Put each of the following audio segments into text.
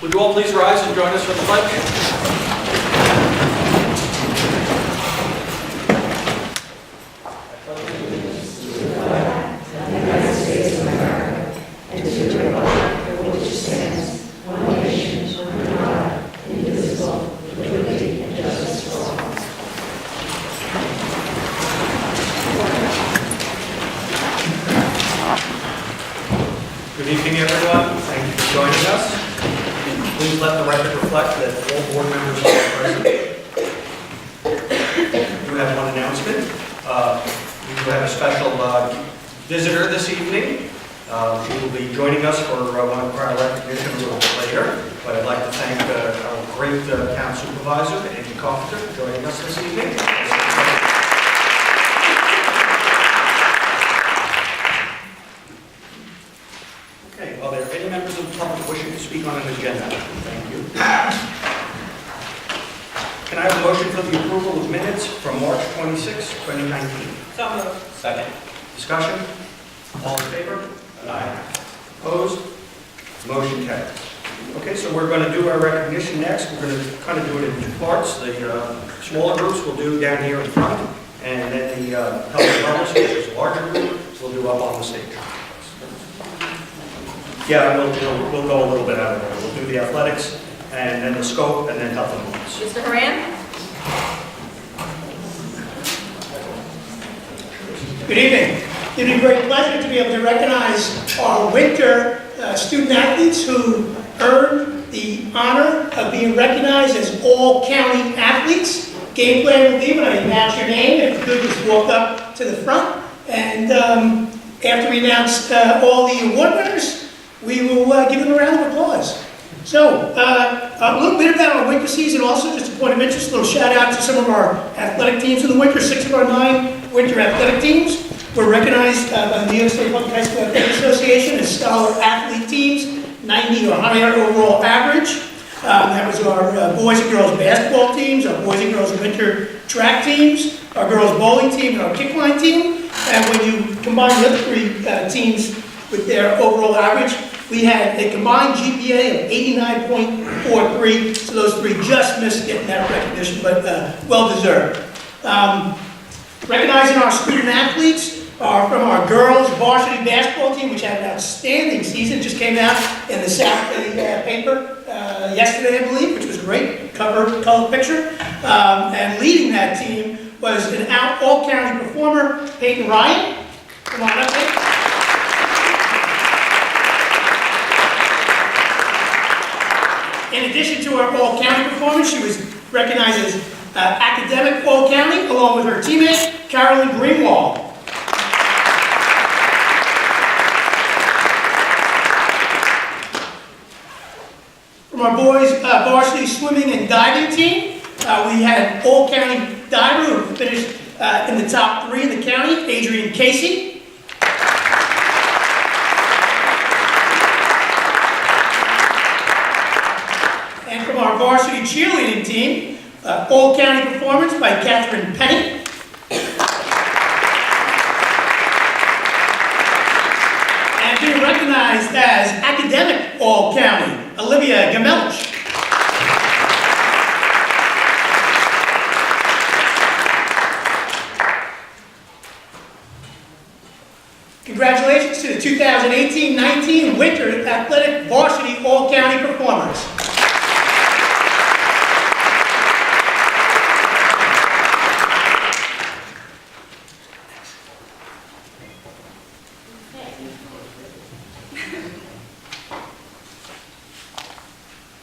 Would you all please rise and join us for the pledge? Good evening, everyone. Thank you for joining us. Please let the record reflect that all board members are present. We do have one announcement. We do have a special visitor this evening. She will be joining us for one of our recognition a little bit later. But I'd like to thank our great town supervisor, Andy Carpenter, for joining us this evening. Okay, are there any members of the public wishing to speak on an agenda? Thank you. Can I have a motion for the approval of minutes from March 26, 2019? So moved. Second. Discussion? All in favor? Aye. Opposed? Motion carries. Okay, so we're going to do our recognition next. We're going to kind of do it in two parts. The smaller groups we'll do down here in front, and then the public wellness, which is a larger group, we'll do up on the stage. Yeah, we'll go a little bit out of there. We'll do the athletics, and then the scope, and then health and wellness. Mr. Haran? Good evening. It would be a great pleasure to be able to recognize our winter student athletes who earned the honor of being recognized as all-county athletes. Game plan will be when I announce your name, if you could just walk up to the front. And after we announce all the award winners, we will give them a round of applause. So, a little bit about our winter season also, just a point of interest, a little shout out to some of our athletic teams in the winter. 6 of our 9 winter athletic teams were recognized by the New York State Public High School Athletic Association as scholar athlete teams, 90 or higher overall average. That was our boys and girls basketball teams, our boys and girls winter track teams, our girls bowling team, and our kickline team. And when you combine the other 3 teams with their overall average, we had a combined GPA of 89.43, so those 3 just missed getting that recognition, but well deserved. Recognizing our student athletes are from our girls varsity basketball team, which had an outstanding season, just came out in the Saturday paper yesterday, I believe, which was a great color picture. And leading that team was an all-county performer, Peyton Ryan. Come on up, Peyton. In addition to our all-county performance, she was recognized as academic all-county, along with her teammate, Carolyn Greenwald. From our boys' varsity swimming and diving team, we had all-county diver who finished in the top 3 in the county, Adrian Casey. And from our varsity cheerleading team, all-county performance by Catherine Penny. And being recognized as academic all-county, Olivia Gamelich. Congratulations to the 2018-19 Winter Athletic Varsity All-County performers.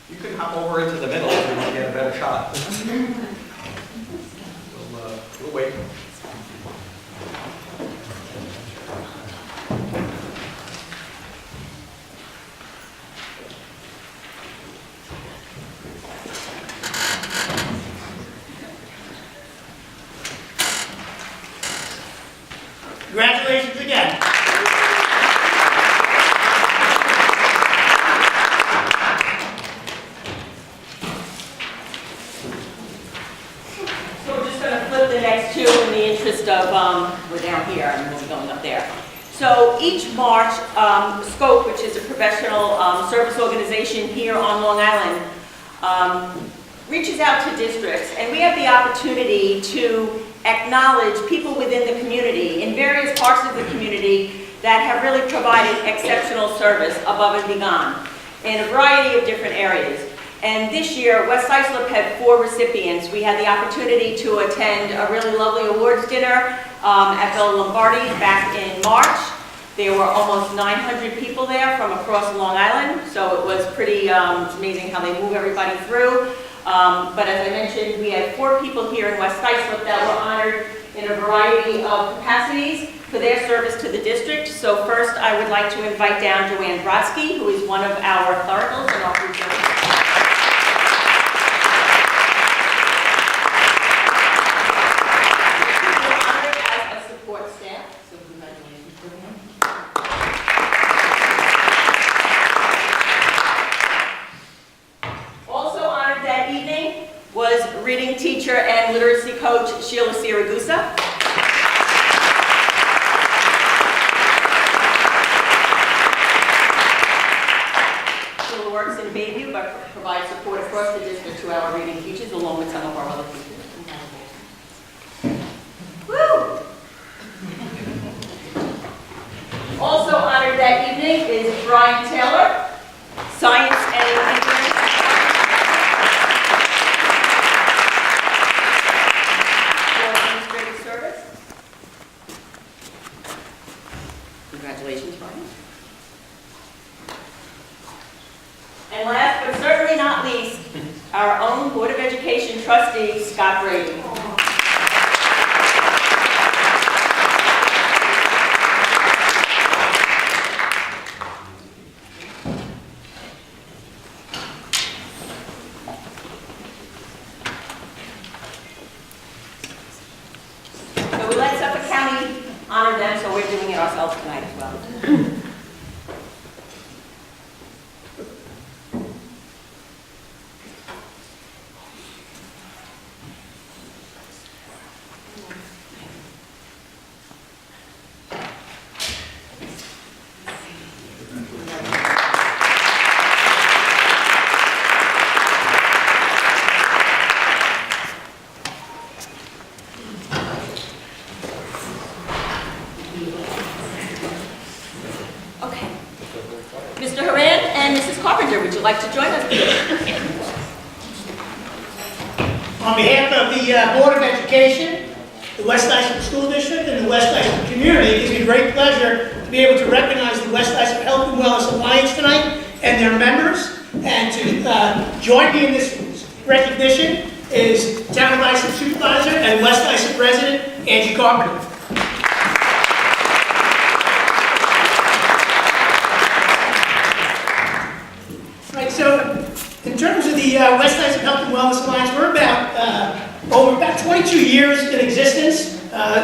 You can hop over into the middle if you want to get a better shot. We'll wait. Congratulations again. So we're just going to flip the next 2 in the interest of, we're down here and we're going up there. So So each March, SCOPE, which is a professional service organization here on Long Island, reaches out to districts, and we have the opportunity to acknowledge people within the community, in various parts of the community, that have really provided exceptional service above and beyond in a variety of different areas. And this year, West Islip had 4 recipients. We had the opportunity to attend a really lovely awards dinner at Bella Lombardi back in March. There were almost 900 people there from across Long Island, so it was pretty amazing how they move everybody through. But as I mentioned, we had 4 people here in West Islip that were honored in a variety of capacities for their service to the district. So first, I would like to invite down Joanne Brodsky, who is one of our clericals and our food service. We're honored as a support staff, so congratulations to him. Also honored that evening was reading teacher and literacy coach Sheila Siragusa. Sheila works in Bayview but provides support across the district to our reading teachers along with some of our other teachers. Woo! Also honored that evening is Brian Taylor, science and engineering. Congratulations, Brian. And last but certainly not least, our own Board of Education trustee, Scott Brady. So we let Suffolk County honor them, so we're doing it ourselves tonight as well. Okay. Mr. Horan and Mrs. Carpenter, would you like to join us, please? On behalf of the Board of Education, the West Islip School District, and the West Islip community, it gives me great pleasure to be able to recognize the West Islip Health and Wellness Alliance tonight and their members. And to join me in this recognition is Town of Islip Supervisor and West Islip resident Angie Carpenter. Right, so in terms of the West Islip Health and Wellness Alliance, we're about 22 years in existence.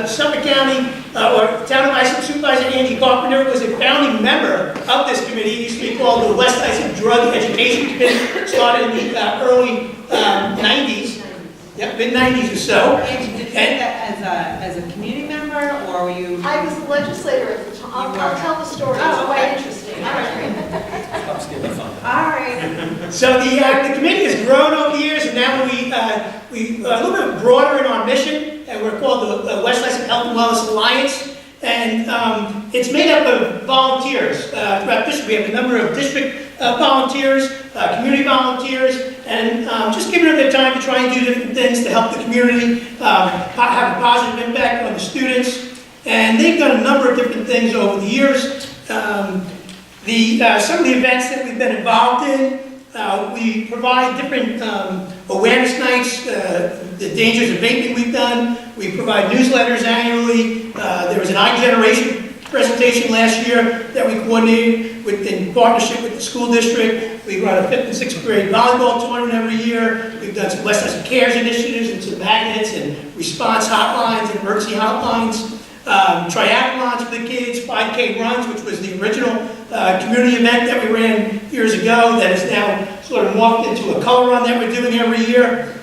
Suffolk County, or Town of Islip Supervisor Angie Carpenter was a founding member of this committee. It used to be called the West Islip Drug Education Committee. Started in the early 90s, mid-90s or so. Angie, did you do that as a community member, or were you? I was a legislator at the time. I'll tell the story. It's quite interesting. All right. So the committee has grown over the years, and now we a little bit broader in our mission, and we're called the West Islip Health and Wellness Alliance, and it's made up of volunteers throughout the district. We have a number of district volunteers, community volunteers, and just giving them their time to try and do different things to help the community, have a positive impact on the students. And they've done a number of different things over the years. Some of the events that we've been involved in, we provide different awareness nights, the dangers of vaping we've done. We provide newsletters annually. There was an iGeneration presentation last year that we coordinated in partnership with the school district. We run a 5th and 6th grade volleyball tournament every year. We've done some West Islip Cares initiatives and some magnets and response hotlines and emergency hotlines. Triathlons for the kids, 5K runs, which was the original community event that we ran years ago that is now sort of morphed into a color run that we're doing every year.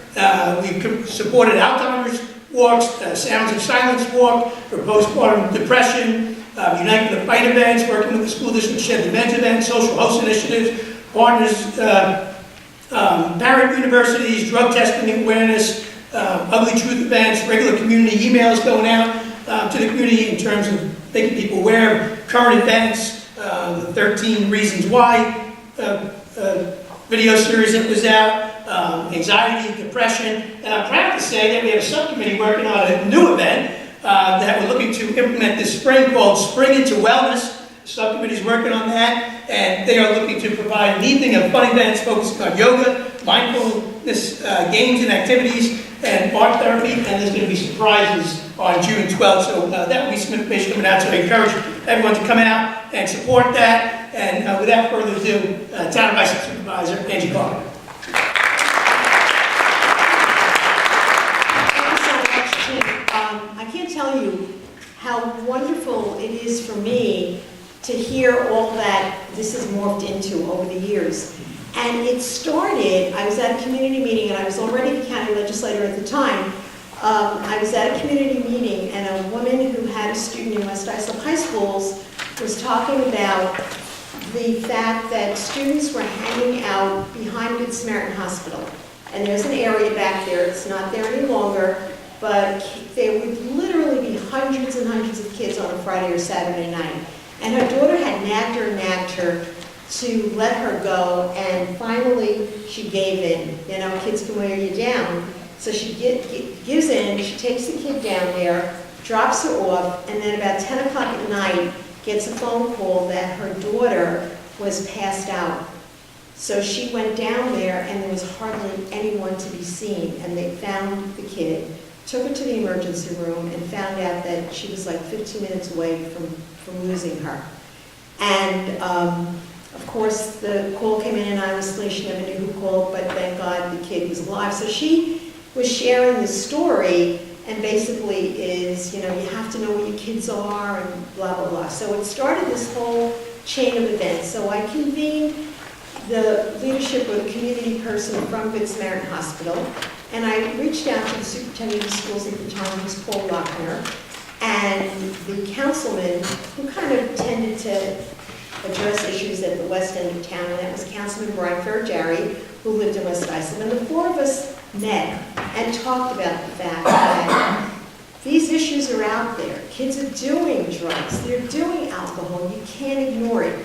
We supported Alzheimer's walks, Sounds of Silence walk for postpartum depression. Unite for the Fight events, working with the school district, Shed events, social host initiatives, partners, parent universities, drug testing awareness, ugly truth events, regular community emails going out to the community in terms of making people aware of current events, the 13 Reasons Why video series that was out, anxiety, depression, and I'm proud to say that we have a subcommittee working on a new event that we're looking to implement this spring called Spring into Wellness. The subcommittee's working on that, and they are looking to provide an evening of fun events focusing on yoga, mindfulness, games and activities, and art therapy, and there's going to be surprises on June 12th, so that will be some information coming out, so I encourage everyone to come out and support that, and without further ado, Town Vice Supervisor Angie Carter. Thank you so much, Tim. I can't tell you how wonderful it is for me to hear all that this has morphed into over the years. And it started, I was at a community meeting, and I was already the county legislator at the time. I was at a community meeting, and a woman who had a student in West Islip High Schools was talking about the fact that students were hanging out behind Good Samaritan Hospital. And there's an area back there, it's not there any longer, but there would literally be hundreds and hundreds of kids on a Friday or Saturday night. And her daughter had nagged her to let her go, and finally she gave in. You know, kids can wear you down. So she gives in, she takes the kid down there, drops her off, and then about 10 o'clock at night gets a phone call that her daughter was passed out. So she went down there, and there was hardly anyone to be seen, and they found the kid, took her to the emergency room, and found out that she was like 15 minutes away from losing her. And of course, the call came in anonymously. She never knew who called, but thank God the kid was alive. So she was sharing the story, and basically is, you know, you have to know where your kids are, and blah, blah, blah. So it started this whole chain of events. So I convened the leadership of a community person from Good Samaritan Hospital, and I reached out to the superintendent of schools at the time, who was Paul Lochner, and the councilman who kind of tended to address issues at the west end of town, and that was Councilman Brian Ferriggieri, who lived in West Islip. And the four of us met and talked about the fact that these issues are out there. Kids are doing drugs, they're doing alcohol, you can't ignore it.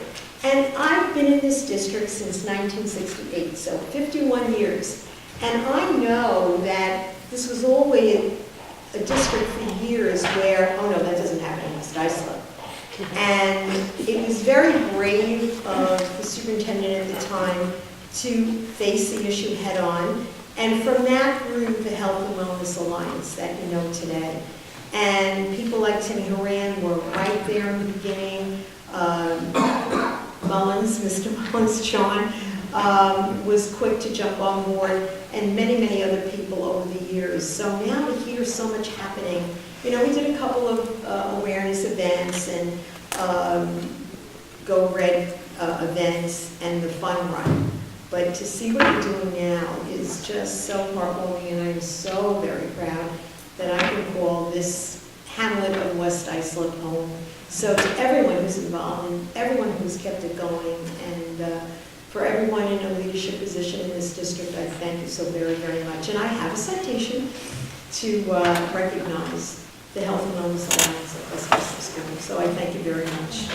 And I've been in this district since 1968, so 51 years. And I know that this was always a district for years where, oh no, that doesn't happen in West Islip. And it was very brave of the superintendent at the time to face the issue head on. And from that grew the Health and Wellness Alliance that you know today. And people like Timmy Horan were right there in the beginning. Mullins, Mr. Mullins, John, was quick to jump on board, and many, many other people over the years. So now to hear so much happening, you know, we did a couple of awareness events and Go Red events and the fun run. But to see what you're doing now is just so heartwarming, and I'm so very proud that I can call this hamlet of West Islip home. So to everyone who's involved and everyone who's kept it going, and for everyone in a leadership position in this district, I thank you so very, very much. And I have a citation to recognize the Health and Wellness Alliance of West Islip School. So I thank you very much.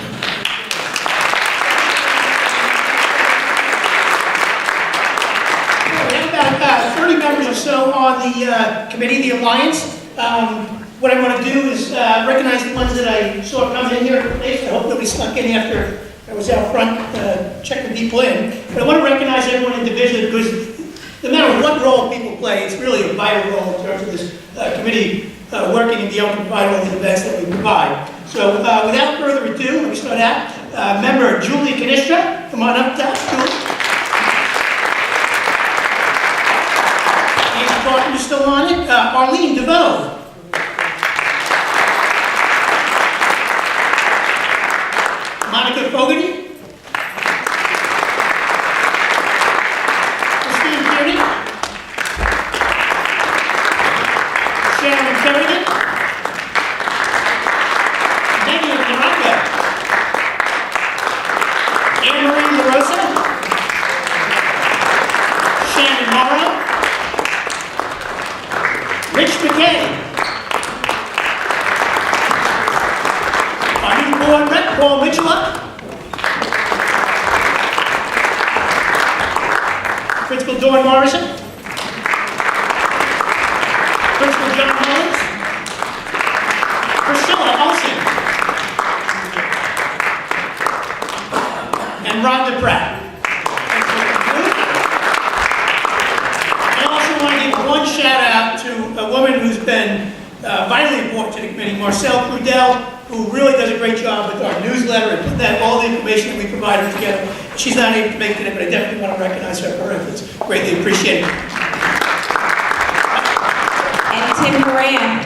We have about 30 members or so on the committee, the Alliance. What I want to do is recognize the ones that I saw coming in here. I hope nobody snuck in after I was out front checking people in. But I want to recognize everyone individually, because no matter what role people play, it's really a vital role in terms of this committee working and being able to provide all the events that we provide. So without further ado, let me start out. Member Julie Canistra, come on up, Julie. Nancy Carpenter's still on it. Arlene DeVoe. Monica Fogarty. Christine Kearney. Sharon Kerrigan. Megan Morocco. Shannon Morrow. Rich McKay. Our new board rep, Paul Mitchell. Principal Dawn Morrison. Principal John Mullins. Priscilla Olsen. And Rhonda Pratt. I also want to give one shout out to a woman who's been vitally important to the committee, Marcelle Crudell, who really does a great job with our newsletter and putting that all the information that we provide her together. She's not able to make it today, but I definitely want to recognize her for her efforts. Greatly appreciated. And Tim Moran.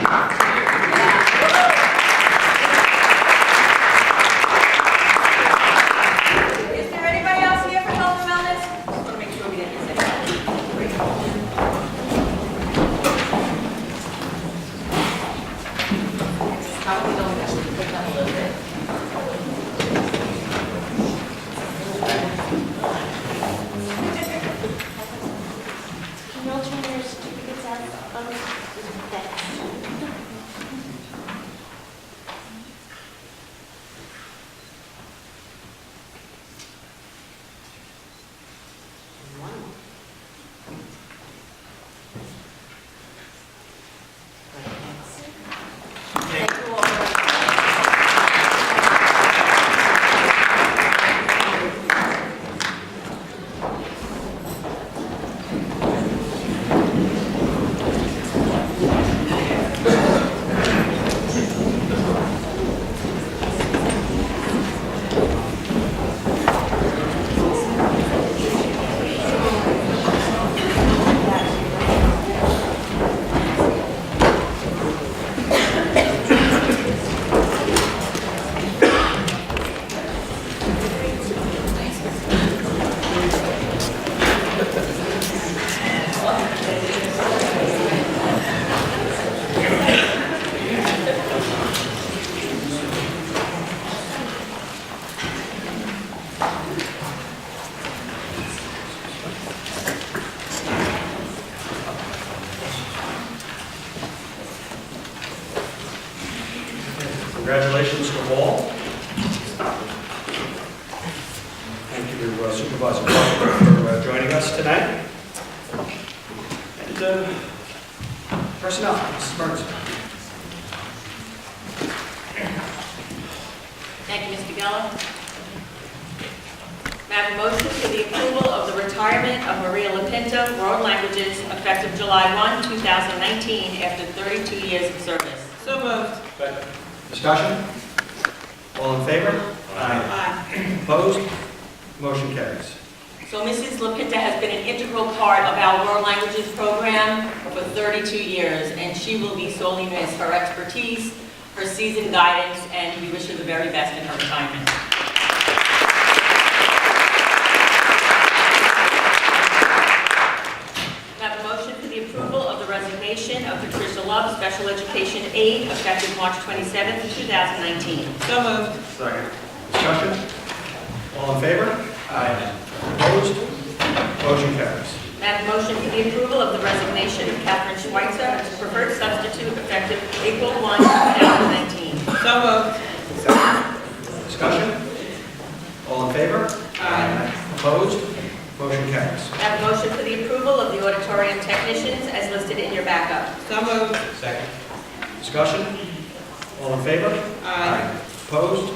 Is there anybody else here for health and wellness? Just want to make sure we didn't miss anybody. Great. Probably don't have to pick up a little bit. Can you all turn your certificates out? Thanks. Thank you all. Congratulations to all. Thank you to Supervisor Parker for joining us tonight. And personnel, Mrs. Burns. Thank you, Mr. Geller. May I have a motion for the approval of the retirement of Maria Lapinto, World Languages, effective July 1, 2019, after 32 years of service? So moved. Discussion? All in favor? Aye. Opposed? Motion carries. So Mrs. Lapinta has been an integral part of our World Languages program for 32 years, and she will be sorely missed. Her expertise, her seasoned guidance, and we wish her the very best in her retirement. I have a motion for the approval of the resignation of Patricia Love, Special Education Aide, effective March 27, 2019. So moved. Second. Discussion? All in favor? Aye. Opposed? Motion carries. May I have a motion for the approval of the resignation of Catherine Schweitzer as a preferred substitute effective April 1, 2019. So moved. Discussion? All in favor? Aye. Opposed? Motion carries. I have a motion for the approval of the auditorium technicians as listed in your backup. So moved. Second. Discussion? All in favor? Aye. Opposed?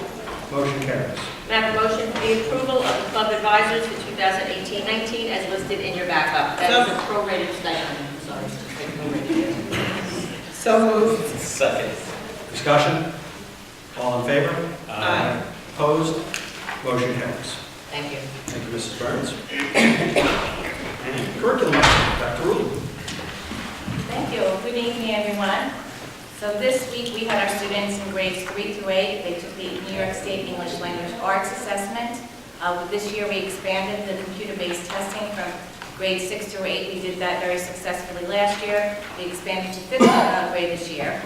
Motion carries. May I have a motion for the approval of the club advisors for 2018-19 as listed in your backup. That is a prorated stipend. I'm sorry. So moved. Second. Discussion? All in favor? Aye. Opposed? Motion carries. Thank you. Thank you, Mrs. Burns. And curriculum, Dr. Rulli. Thank you. Good evening, everyone. So this week, we had our students in grades 3 through 8. They took the New York State English Language Arts Assessment. This year, we expanded the computer-based testing from grades 6 through 8. We did that very successfully last year. We expanded to 5th grade this year.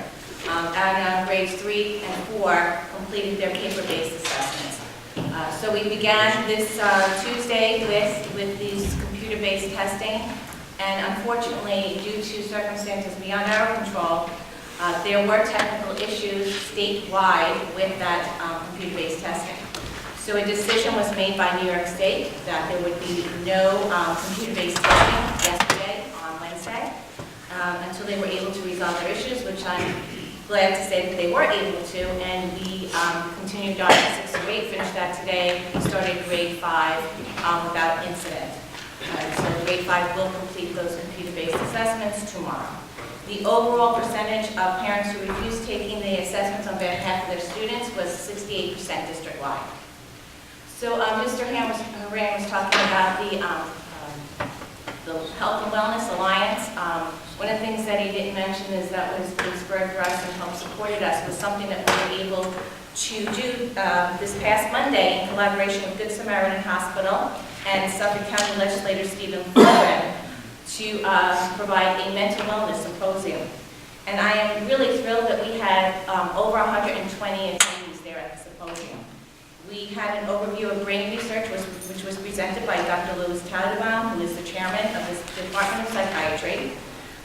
And grades 3 and 4 completed their paper-based assessments. So we began this Tuesday with these computer-based testing. And unfortunately, due to circumstances beyond our control, there were technical issues statewide with that computer-based testing. So a decision was made by New York State that there would be no computer-based testing yesterday on Wednesday until they were able to resolve their issues, which I'm glad to say that they were able to, and we continued on to 6 through 8, finished that today. We started grade 5 without incident. So grade 5 will complete those computer-based assessments tomorrow. The overall percentage of parents who refused taking the assessments on behalf of their students was 68% district-wide. So Mr. Horan was talking about the Health and Wellness Alliance. One of the things that he didn't mention is that was spurred for us and helped supported us was something that we were able to do this past Monday in collaboration with Good Samaritan Hospital and Suffolk County Legislator Stephen Flynn to provide a mental wellness symposium. And I am really thrilled that we had over 120 attendees there at the symposium. We had an overview of brain research, which was presented by Dr. Louis Taliban, who is the chairman of the Department of Psychiatry.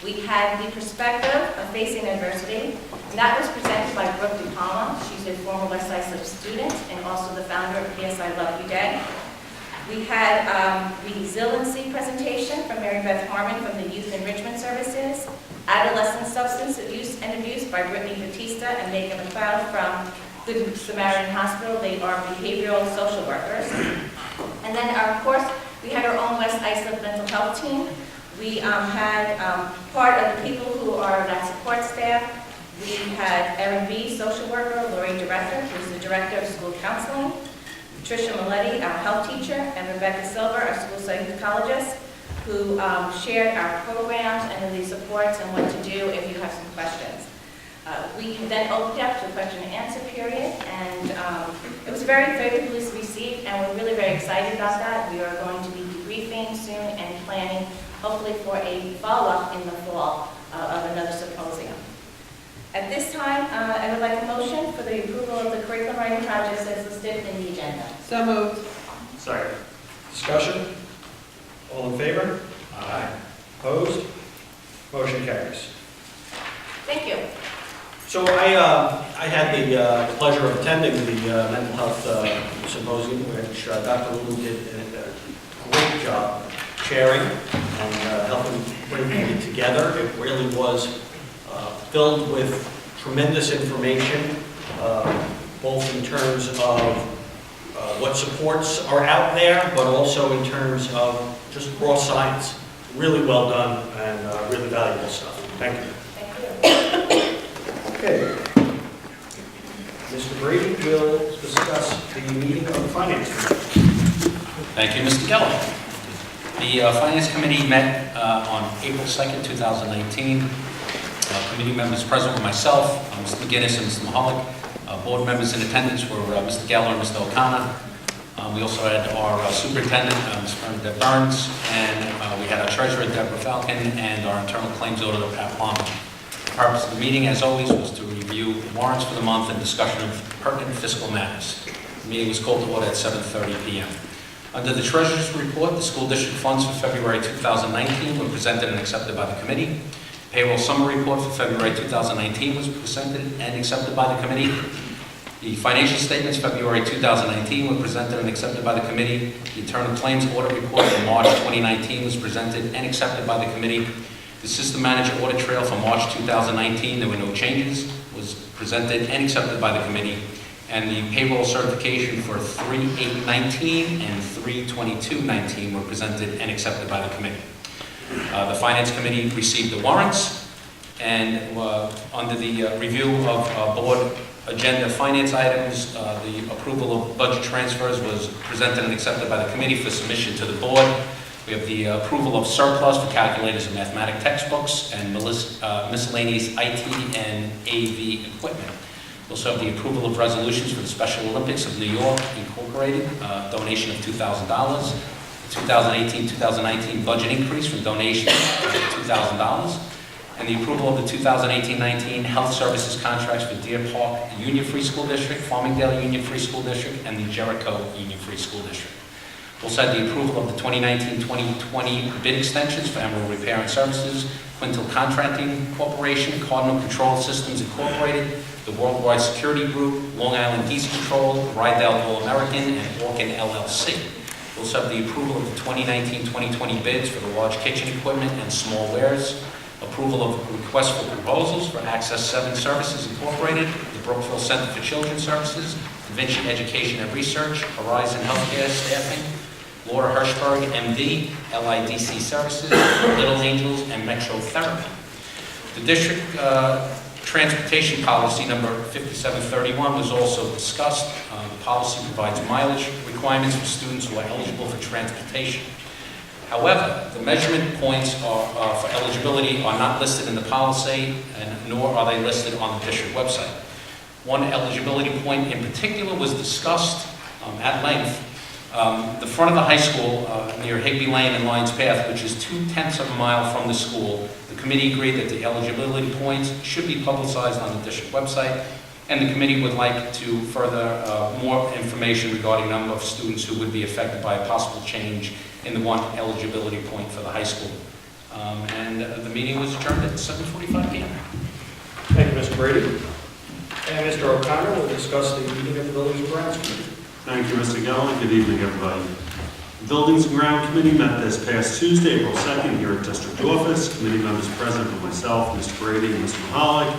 We had the perspective of facing adversity, and that was presented by Brooke DePalma. She's a former West Islip student and also the founder of Yes, I Love You Day. We had resiliency presentation from Mary Beth Harmon from the Youth Enrichment Services, adolescent substance abuse and abuse by Brittany Batista and Megan McLeod from Good Samaritan Hospital. They are behavioral social workers. And then, of course, we had our own West Islip mental health team. We had part of the people who are that support staff. We had Erin B., social worker, Lori Director, who's the director of school counseling, Tricia Maletti, our health teacher, and Rebecca Silver, our school psychologist, who shared our programs and the supports and what to do if you have some questions. We then opened up to a question and answer period, and it was very favorably received, and we're really very excited about that. We are going to be debriefing soon and planning, hopefully, for a follow-up in the fall of another symposium. At this time, I would like a motion for the approval of the curriculum writing projects as listed in the agenda. So moved. Second. Discussion? All in favor? Aye. Opposed? Motion carries. Thank you. So I had the pleasure of attending the mental health symposium, which Dr. Lulu did a great job chairing and helping bring it together. It really was filled with tremendous information, both in terms of what supports are out there, but also in terms of just raw science. Really well done and really valuable stuff. Thank you. Thank you. Okay. Mr. Brady will discuss the meeting of the Finance Committee. Thank you, Mr. Geller. The Finance Committee met on April 2nd, 2019. Committee members present were myself, Mr. McGinnis, and Mr. Mahalik. Board members in attendance were Mr. Geller and Mr. O'Connor. We also had our superintendent, Ms. Bernadette Burns, and we had our treasurer, Deborah Falcon, and our internal claims auditor, Pat Plum. The purpose of the meeting, as always, was to review warrants for the month and discussion of pertinent fiscal matters. The meeting was called to order at 7:30 p.m. Under the Treasurer's Report, the school district funds for February 2019 were presented and accepted by the committee. Payroll Summary Report for February 2019 was presented and accepted by the committee. The financial statements February 2019 were presented and accepted by the committee. The Internal Claims Audit Report for March 2019 was presented and accepted by the committee. The System Manager Audit Trail for March 2019, there were no changes, was presented and accepted by the committee. And the payroll certification for 3/8/19 and 3/22/19 were presented and accepted by the committee. The Finance Committee received the warrants, and under the review of board agenda finance items, the approval of budget transfers was presented and accepted by the committee for submission to the board. We have the approval of surplus for calculators and mathematic textbooks and miscellaneous IT and AV equipment. We also have the approval of resolutions for the Special Olympics of New York Incorporated, donation of $2,000. The 2018-2019 budget increase from donations of $2,000. And the approval of the 2018-19 health services contracts for Deer Park Union Free School District, Farmingdale Union Free School District, and the Jericho Union Free School District. Also had the approval of the 2019-2020 bid extensions for Emerald Repair and Services, Quintil Contracting Corporation, Cardinal Control Systems Incorporated, the Worldwide Security Group, Long Island Geese Control, Rydell All-American, and Orkin LLC. We also have the approval of the 2019-2020 bids for the large kitchen equipment and small wares, approval of requests for proposals for Access 7 Services Incorporated, the Brookville Center for Children's Services, Da Vinci Education and Research, Horizon Healthcare Staffing, Laura Hirschberg, MD, LIDC Services, Little Angels, and Metro Therapy. The district transportation policy number 5731 was also discussed. The policy provides mileage requirements for students who are eligible for transportation. However, the measurement points for eligibility are not listed in the policy, and nor are they listed on the district website. One eligibility point in particular was discussed at length. The front of the high school near Higby Lane and Lions Path, which is 2/10 of a mile from the school, the committee agreed that the eligibility points should be publicized on the district website, and the committee would like to further more information regarding number of students who would be affected by a possible change in the one eligibility point for the high school. And the meeting was adjourned at 7:45 p.m. Thank you, Mr. Brady. And Mr. O'Connor will discuss the meeting of the Buildings and Grounds Committee. Thank you, Mr. Geller. Good evening, everybody. The Buildings and Ground Committee met this past Tuesday, April 2nd, here at District Office. Committee members present were myself, Mr. Brady, and Mr. Mahalik.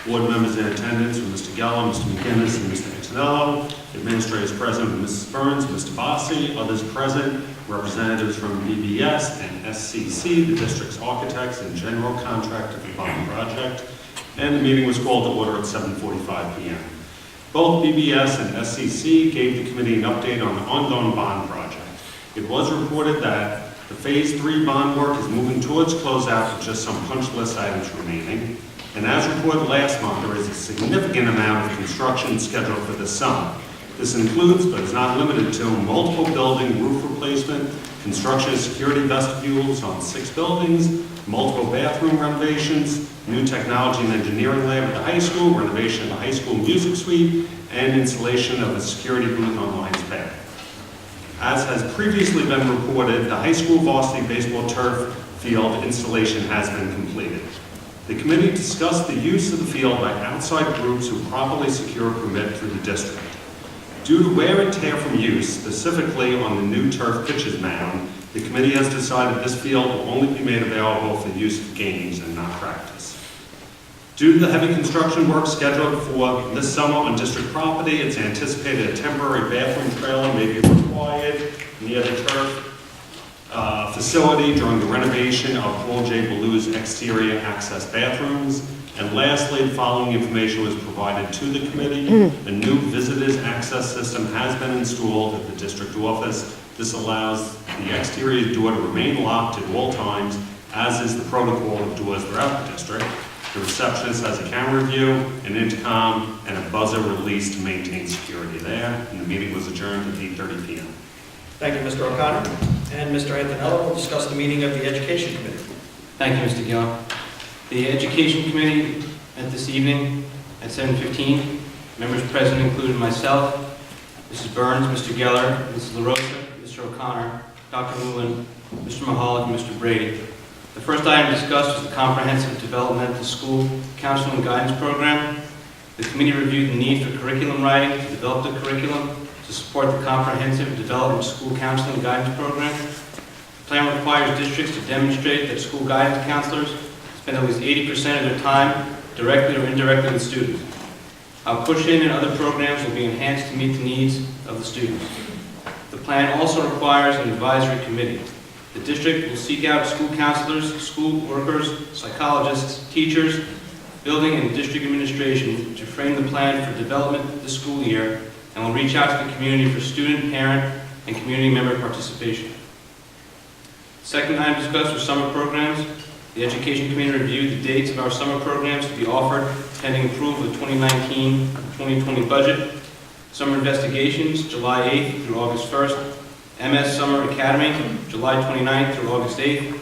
Board members in attendance were Mr. Geller, Mr. McGinnis, and Mr. Antonello. Administrators present were Mrs. Burns, Mr. Bossi. Others present, representatives from BBS and SCC, the district's architects and general contractor for the bond project. And the meeting was called to order at 7:45 p.m. Both BBS and SCC gave the committee an update on the ongoing bond project. It was reported that the Phase 3 bond work is moving towards closeout with just some punch list items remaining. And as reported last month, there is a significant amount of construction scheduled for this summer. This includes, but is not limited to, multiple building roof replacement, construction of security vestibules on 6 buildings, multiple bathroom renovations, new technology and engineering lab at the high school, renovation of the high school music suite, and installation of a security booth on Lions Path. As has previously been reported, the high school varsity baseball turf field installation has been completed. The committee discussed the use of the field by outside groups who properly secure a permit through the district. Due to wear and tear from use, specifically on the new turf pitches mound, the committee has decided this field will only be made available for the use of games and not practice. Due to the heavy construction work scheduled for this summer on district property, it's anticipated a temporary bathroom trailer may be required near the turf facility during the renovation of Paul J. Ballou's exterior access bathrooms. And lastly, the following information was provided to the committee. A new visitors access system has been installed at the district office. This allows the exterior door to remain locked at all times, as is the protocol of doors throughout the district. The receptionist has a camera view, an intercom, and a buzzer release to maintain security there. And the meeting was adjourned at 8:30 p.m. Thank you, Mr. O'Connor. And Mr. Antonello will discuss the meeting of the Education Committee. Thank you, Mr. Gill. The Education Committee met this evening at 7:15. Members present included myself, Mrs. Burns, Mr. Geller, Mrs. LaRosa, Mr. O'Connor, Dr. Lewin, Mr. Mahalik, and Mr. Brady. The first item discussed was the Comprehensive Developmental School Counseling and Guidance Program. The committee reviewed the need for curriculum writing to develop the curriculum to support the Comprehensive Development School Counseling and Guidance Program. The plan requires districts to demonstrate that school guidance counselors spend at least 80% of their time directly or indirectly with students. Our push-in and other programs will be enhanced to meet the needs of the students. The plan also requires an advisory committee. The district will seek out school counselors, school workers, psychologists, teachers, building and district administration to frame the plan for development this school year, and will reach out to the community for student, parent, and community member participation. Second item discussed was summer programs. The Education Committee reviewed the dates of our summer programs to be offered pending approval of the 2019-2020 budget. Summer Investigations, July 8th through August 1st. MS Summer Academy, July 29th through August 8th.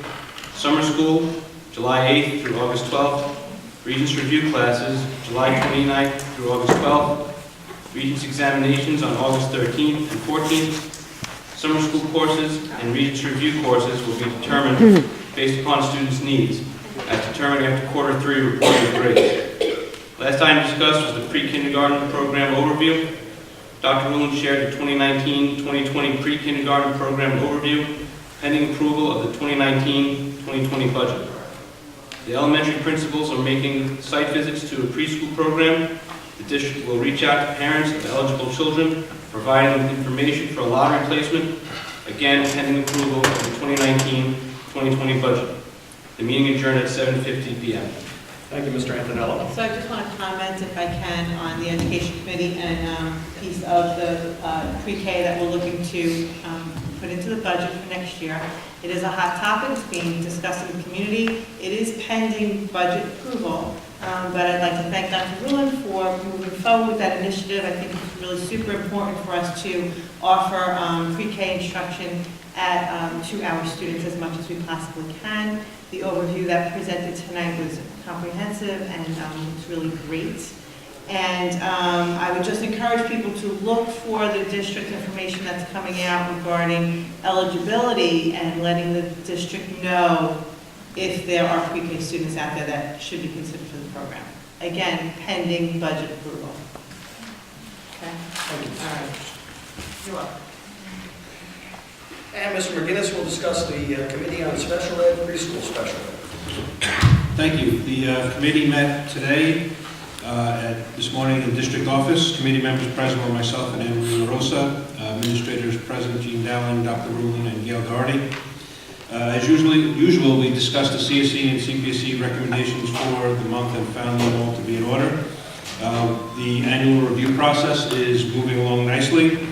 Summer School, July 8th through August 12th. Regents Review Classes, July 29th through August 12th. Regents Examinations on August 13th and 14th. Summer school courses and Regents review courses will be determined based upon students' needs, as determined after quarter 3 reporting of grades. Last item discussed was the pre-kindergarten program overview. Dr. Rulon shared the 2019-2020 pre-kindergarten program overview, pending approval of the 2019-2020 budget. The elementary principals are making site visits to a preschool program. The district will reach out to parents of eligible children, providing them information for a lottery placement, again pending approval of the 2019-2020 budget. The meeting adjourned at 7:50 p.m. Thank you, Mr. Antonello. So I just want to comment, if I can, on the education committee and piece of the pre-K that we're looking to put into the budget for next year. It is a hot topic. It's being discussed in the community. It is pending budget approval, but I'd like to thank Dr. Rulon for moving forward with that initiative. I think it's really super important for us to offer pre-K instruction to our students as much as we possibly can. The overview that presented tonight was comprehensive and it's really great. And I would just encourage people to look for the district information that's coming out regarding eligibility and letting the district know if there are pre-K students out there that should be considered for the program. Again, pending budget approval. Okay? Thank you. All right. You're welcome. And Mr. McGinnis will discuss the Committee on Special Ed, Preschool Special Ed. Thank you. The committee met today this morning in the district office. Committee members present were myself and Anne-Marie LaRosa, administrators present Jean Dowling, Dr. Rulon, and Gail Doherty. As usual, we discussed the CSE and CPSE recommendations for the month and found them all to be in order. The annual review process is moving along nicely,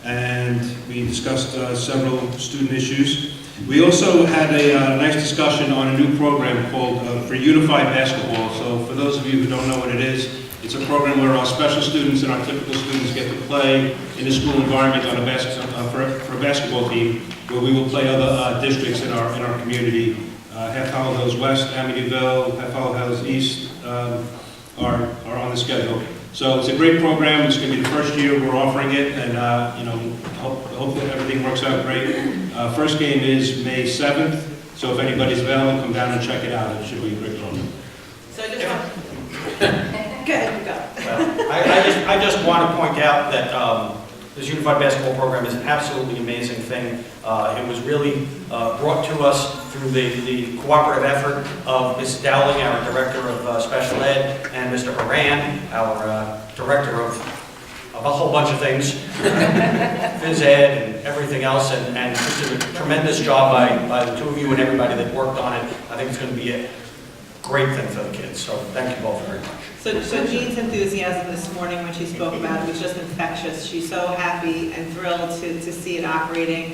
and we discussed several student issues. We also had a nice discussion on a new program called for Unified Basketball. So for those of you who don't know what it is, it's a program where our special students and our typical students get to play in a school environment on for a basketball team, where we will play other districts in our community. Half Hollow Hills West, Amityville, Half Hollow Hills East are on the schedule. So it's a great program. It's going to be the first year we're offering it, and hope that everything works out great. First game is May 7th, so if anybody's available, come down and check it out. It should be a great program. So I just want... Go ahead, go. Well, I just want to point out that this Unified Basketball Program is an absolutely amazing thing. It was really brought to us through the cooperative effort of Ms. Dowling, our Director of Special Ed, and Mr. Haran, our Director of a whole bunch of things, phys ed and everything else, and just did a tremendous job by the two of you and everybody that worked on it. I think it's going to be a great thing for the kids, so thank you both very much. So Jean's enthusiasm this morning when she spoke about it was just infectious. She's so happy and thrilled to see it operating.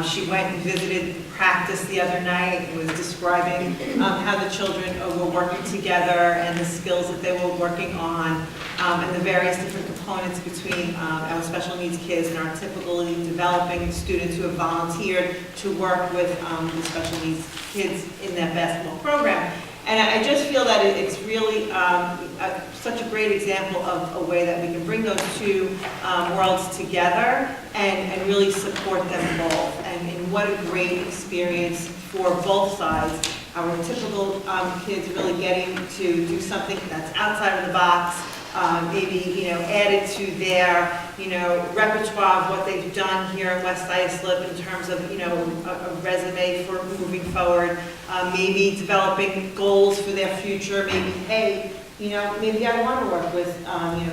She went and visited practice the other night and was describing how the children were working together and the skills that they were working on, and the various different components between our special needs kids and our typically developing students who have volunteered to work with the special needs kids in that basketball program. And I just feel that it's really such a great example of a way that we can bring those two worlds together and really support them both. And what a great experience for both sides. Our typical kids really getting to do something that's outside of the box, maybe added to their repertoire of what they've done here at West Islip in terms of a resume for moving forward, maybe developing goals for their future, maybe hey, maybe I want to work with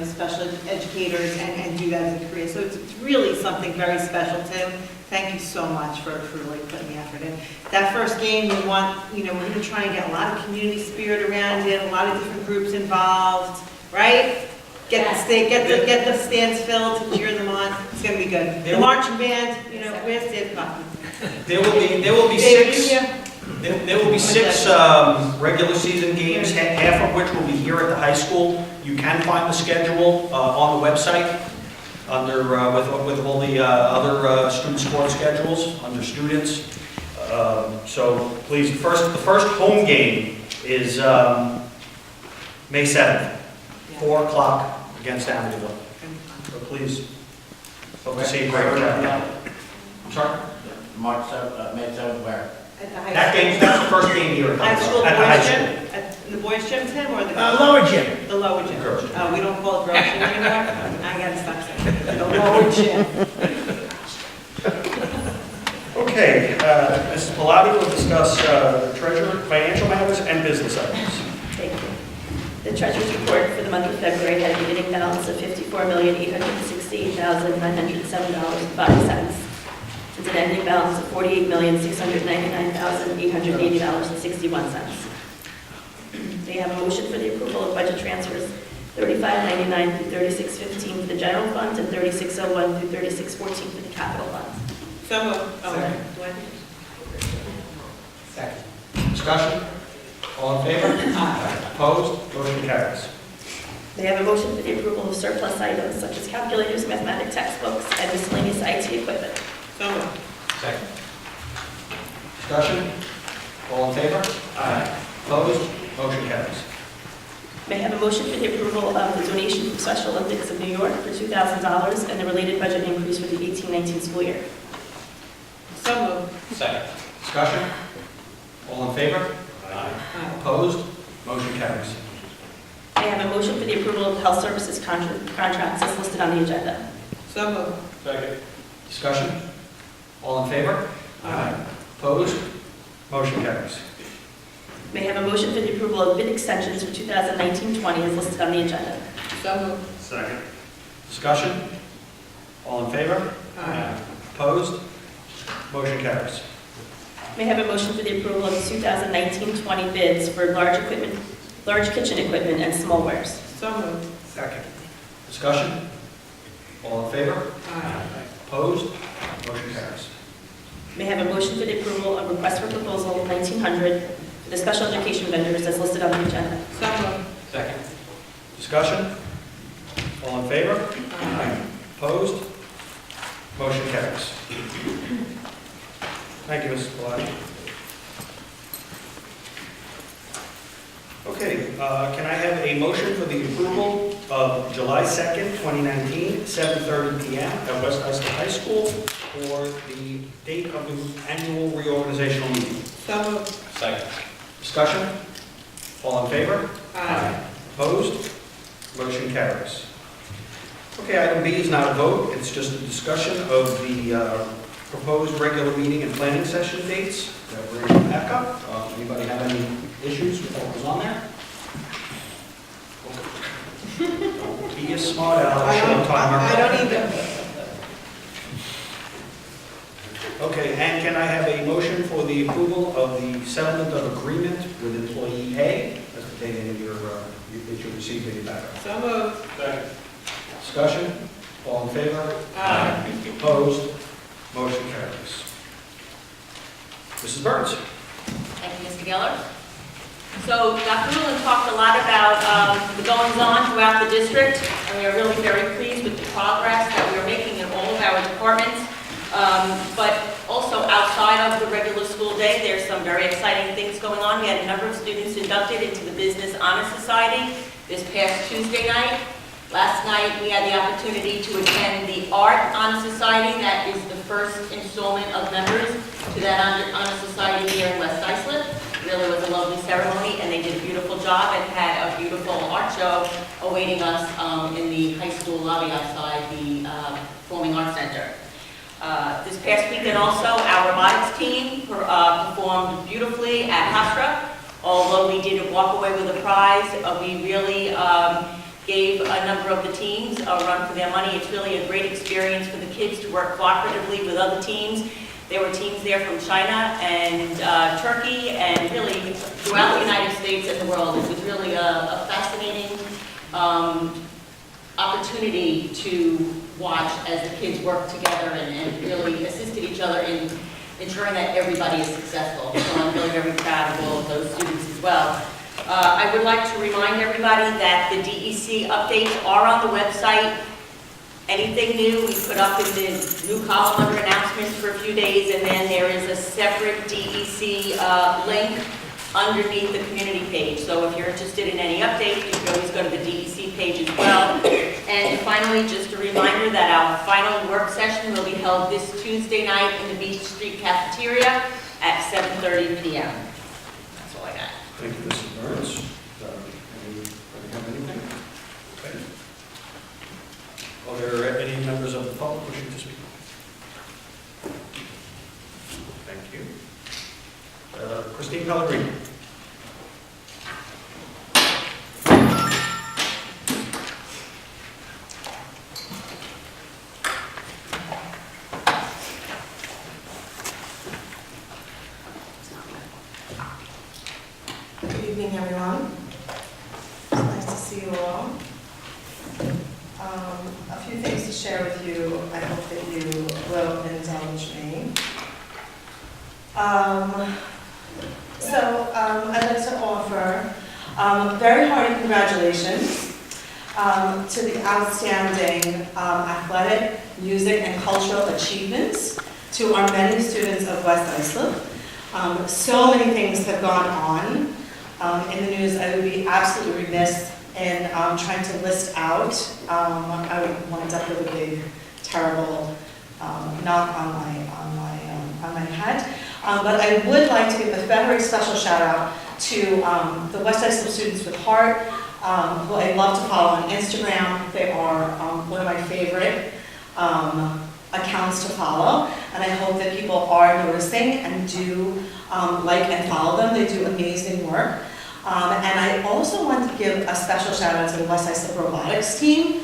special educators and do that as a career. So it's really something very special. Tim, thank you so much for really putting the effort in. That first game, we want, we're going to try and get a lot of community spirit around it, a lot of different groups involved, right? Get the stands filled to cheer them on. It's going to be good. The marching band, where's Dave Kaufman? There will be six. There will be six regular season games, half of which will be here at the high school. You can find the schedule on the website under with all the other student sport schedules under students. So please, the first home game is May 7th, 4 o'clock against Amityville. So please, hope to see a great crowd. Sorry? March 7th, May 7th, where? At the high That's the first game here. High school At the high boys school. gym? At the boys gym, Tim, or the? Lower gym. The lower gym. Girls' gym. Oh, we don't call it girls' gym anymore? I gotta stop saying it. The lower gym. Okay, Mrs. Pilati will discuss treasurer, financial matters, and business items. Thank you. The treasurer's report for the month of February had a beginning balance of $54,868,907.05. It's an ending balance of $48,699,880.61. May I have a motion for the approval of budget transfers 3599 through 3615 for the general fund and 3601 through 3614 for the capital fund? So moved. Oh, Second. do I- Second. Discussion? All in favor? Opposed? Motion carries. May I have a motion for the approval of surplus items such as calculators, mathematic textbooks, and miscellaneous IT equipment? So moved. Second. Discussion? All in favor? Opposed? Motion carries. May I have a motion for the approval of the donation from Special Olympics of New York for $2,000 and the related budget increase for the 18-19 school year? So moved. Second. Discussion? All in favor? Opposed? Motion carries. May I have a motion for the approval of health services contracts as listed on the agenda? So moved. Second. Discussion? All in favor? Opposed? Motion carries. May I have a motion for the approval of bid extensions for 2019-20 as listed on the agenda? So moved. Second. Discussion? All in favor? Opposed? Motion carries. May I have a motion for the approval of 2019-20 bids for large kitchen equipment and smallwares? So moved. Second. Discussion? All in favor? Opposed? Motion carries. May I have a motion for the approval of request for proposal 1900 for the special education vendors as listed on the agenda? So moved. Second. Discussion? All in favor? Opposed? Motion carries. Thank you, Mrs. Pilati. Okay, can I have a motion for the approval of July 2nd, 2019, 7:30 PM at West Islip High School for the date of the annual reorganizational meeting? So moved. Second. Discussion? All in favor? Opposed? Motion carries. Okay, item B is not a vote, it's just a discussion of the proposed regular meeting and planning session dates that we're going to back up. Anybody have any issues with what was on there? Don't be a smart aleck, show timer. I don't either. Okay, and can I have a motion for the approval of the settlement of agreement with employee A, as contained in your, that you received in your backup? So moved. Discussion? All in favor? Opposed? Motion carries. Mrs. Burns? Thank you, Mr. Geller. So Dr. Rulon talked a lot about the goings-on throughout the district, and we are really very pleased with the progress that we are making in all of our departments. But also outside of the regular school day, there's some very exciting things going on. We had a number of students inducted into the Business Honor Society this past Tuesday night. Last night, we had the opportunity to attend the Art Honor Society. That is the first installment of members to that Honor Society here in West Islip. Really was a lovely ceremony, and they did a beautiful job and had a beautiful art show awaiting us in the high school lobby outside the Performing Arts Center. This past weekend also, our robotics team performed beautifully at Hofstra. Although we didn't walk away with a prize, we really gave a number of the teams a run for their money. It's really a great experience for the kids to work cooperatively with other teams. There were teams there from China and Turkey and really throughout the United States and the world. It was really a fascinating opportunity to watch as the kids worked together and really assisted each other in ensuring that everybody is successful. So I'm really very proud of all of those students as well. I would like to remind everybody that the DEC updates are on the website. Anything new, we put up in the new column under announcements for a few days, and then there is a separate DEC link underneath the community page. So if you're interested in any updates, you can always go to the DEC page as well. And finally, just a reminder that our final work session will be held this Tuesday night in the Beach Street Cafeteria at 7:30 p.m. That's all I got. Thank you, Mrs. Burns. Anybody have anything? Okay. Are there any members of the public wishing to speak? Thank you. Christine Pellegrini. Good evening, everyone. It's nice to see you all. A few things to share with you. I hope that you will indulge me. I'd like to offer very hearty congratulations to the outstanding athletic, music, and cultural achievements to our many students of West Islip. So many things have gone on in the news. I would be absolutely remiss in trying to list out. I would wind up with a big, terrible knock on my head. But I would like to give a very special shout out to the West Islip Students with Heart, who I love to follow on Instagram. They are one of my favorite accounts to follow, and I hope that people are noticing and do like and follow them. They do amazing work. And I also want to give a special shout out to the West Islip Robotics team.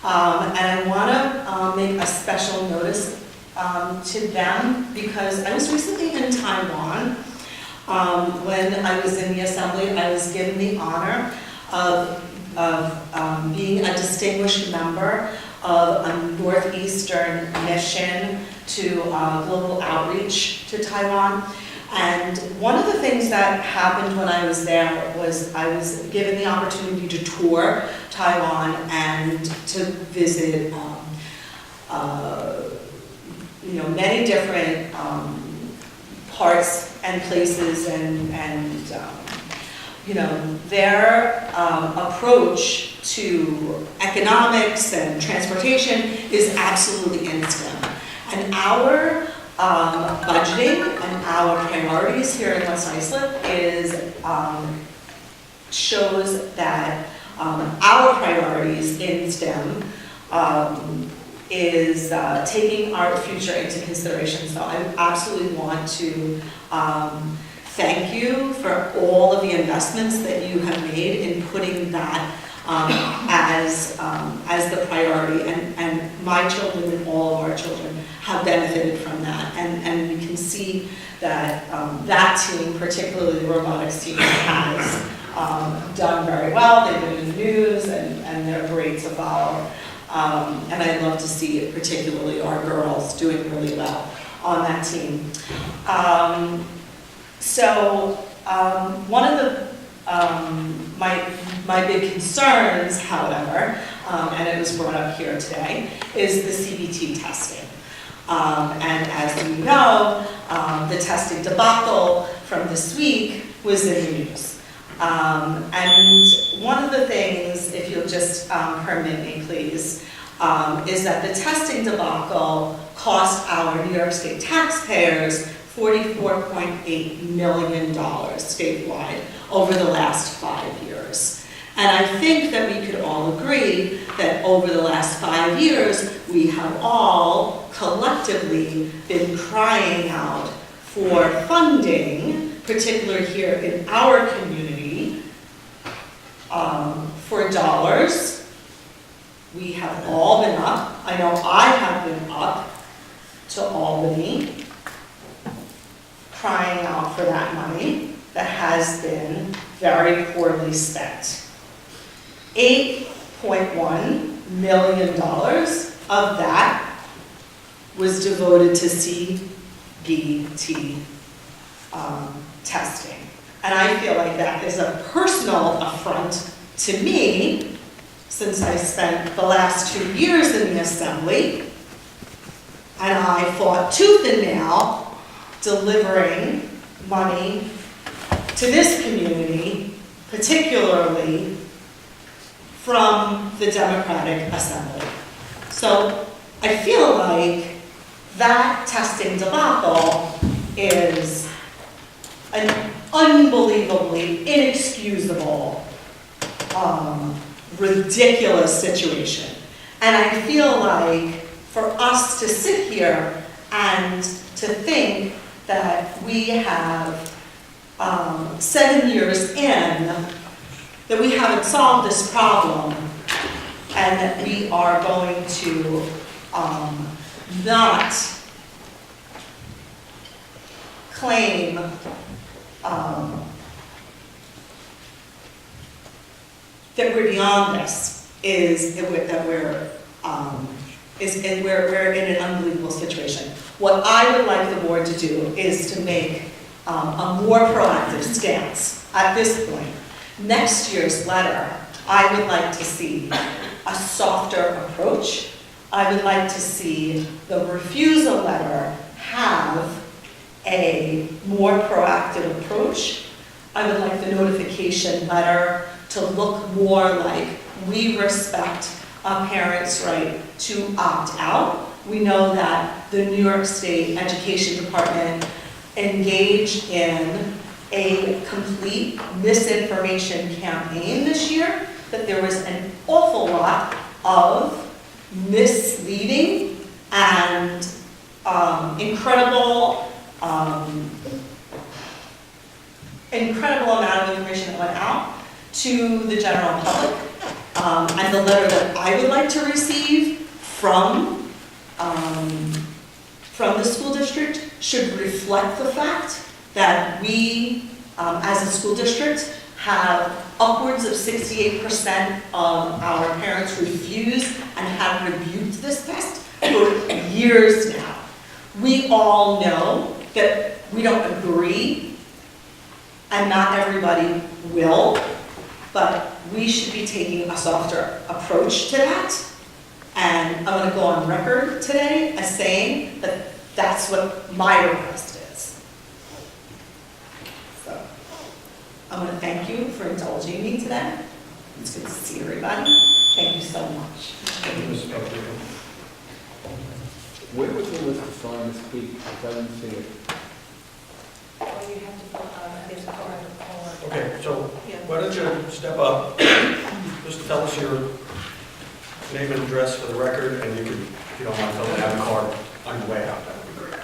And I want to make a special notice to them because I was recently in Taiwan. When I was in the assembly, I was given the honor of being a distinguished member of a Northeastern mission to global outreach to Taiwan. And one of the things that happened when I was there was I was given the opportunity to tour Taiwan and to visit many different parts and places and their approach to economics and transportation is absolutely in STEM. And our budgeting and our priorities here in West Islip shows that our priorities in STEM is taking our future into consideration. So I absolutely want to thank you for all of the investments that you have made in putting that as the priority, and my children and all of our children have benefited from that, and we can see that that team, particularly the robotics team, has done very well. They've been in the news, and they're great to follow. And I'd love to see it, particularly our girls doing really well on that team. One of the my big concerns, however, and it was brought up here today, is the CBT testing. And as we know, the testing debacle from this week was in the news. And one of the things, if you'll just permit me, please, is that the testing debacle cost our New York State taxpayers $44.8 million statewide over the last 5 years. And I think that we could all agree that over the last 5 years, we have all collectively been crying out for funding, particularly here in our community, for dollars. We have all been up. I know I have been up to Albany, crying out for that money that has been very poorly spent. $8.1 million of that was devoted to CBT testing. And I feel like that is a personal affront to me, since I spent the last 2 years in the assembly, and I fought tooth and nail delivering money to this community, particularly from the Democratic Assembly. So I feel like that testing debacle is an unbelievably inexcusable, ridiculous situation. And I feel like for us to sit here and to think that we have 7 years in, that we haven't solved this problem, and that we are going to not claim that we're beyond this, is that we're in an unbelievable situation. What I would like the board to do is to make a more proactive stance at this point. Next year's letter, I would like to see a softer approach. I would like to see the refusal letter have a more proactive approach. I would like the notification letter to look more like we respect a parent's right to opt out. We know that the New York State Education Department engaged in a complete misinformation campaign this year, that there was an awful lot of misleading and incredible amount of information that went out to the general public. And the letter that I would like to receive from the school district should reflect the fact that we, as a school district, have upwards of 68% of our parents refuse and have rebuked this test for years now. We all know that we don't agree, and not everybody will, but we should be taking a softer approach to that. And I'm going to go on record today as saying that that's what my request is. So, I want to thank you for indulging me today. It's good to see everybody. Thank you so much. Thank you, Mrs. Peltier. Where was the list of signs this week? I didn't see it. Well, you have to, there's a card. Okay, so why don't you step up, just tell us your name and address for the record, and you can, if you don't mind, fill out a card on your way out, that would be great.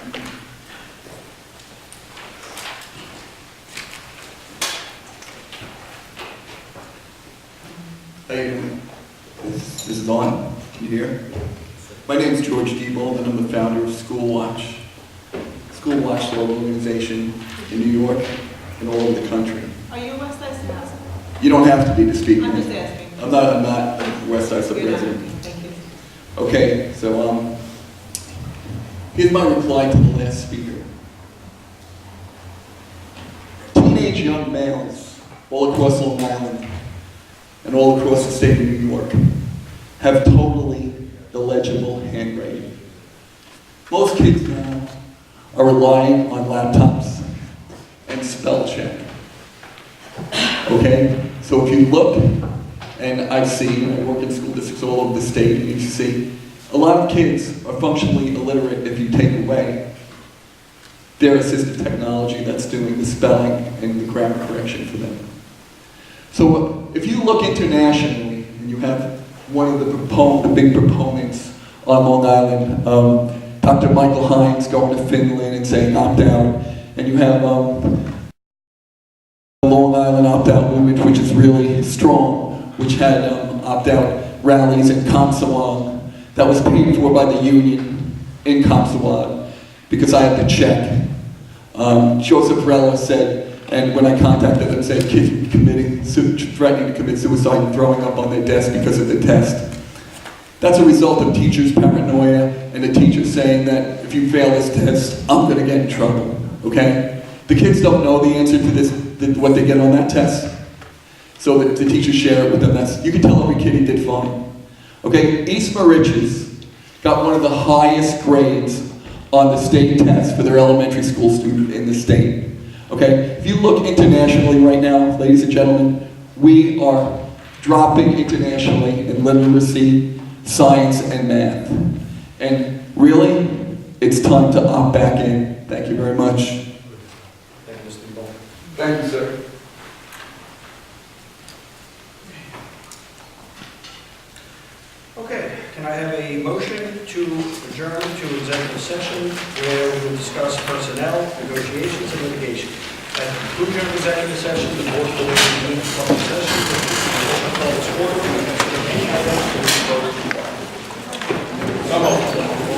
How you doing? This is on. Can you hear? My name is George Diebold, and I'm the founder of School Watch. School Watch, the organization in New York and all over the country. Are you a West Side citizen? You don't have to be to speak. I'm just asking. I'm not a West Side resident. Thank you. Okay, so here's my reply to the last speaker. Teenage young males all across Long Island and all across the state of New York have totally illegible handwriting. Most kids now are relying on laptops and spell check. Okay? So if you look, and I work in school districts all over the state, and you see a lot of kids are functionally illiterate if you take away their assistive technology that's doing the spelling and the grammar correction for them. So if you look internationally, and you have one of the big proponents on Long Island, Dr. Michael Hines going to Finland and saying opt out, and you have the Long Island opt-out movement, which is really strong, which had opt-out rallies in Comsawag that was paid for by the union in Comsawag, because I had to check. Joseph Rella said, and when I contacted them, said kids threatening to commit suicide and throwing up on their desk because of the test. That's a result of teachers' paranoia and the teachers saying that if you fail this test, I'm going to get in trouble, okay? The kids don't know the answer to this, what they get on that test. So the teachers share it with them. You can tell every kid he did fine. Okay, East Moriches got one of the highest grades on the state test for their elementary school student in the state. Okay, if you look internationally right now, ladies and gentlemen, we are dropping internationally in literacy, science, and math. And really, it's time to opt back in. Thank you very much. Thank you, Mr. Bowman. Thank you, sir. Okay, can I have a motion to adjourn to executive session where we will discuss personnel, negotiations, and litigation? At the conclusion of executive session, the board will convene a public session. Motion call this order. Any items to be voted upon? So moved.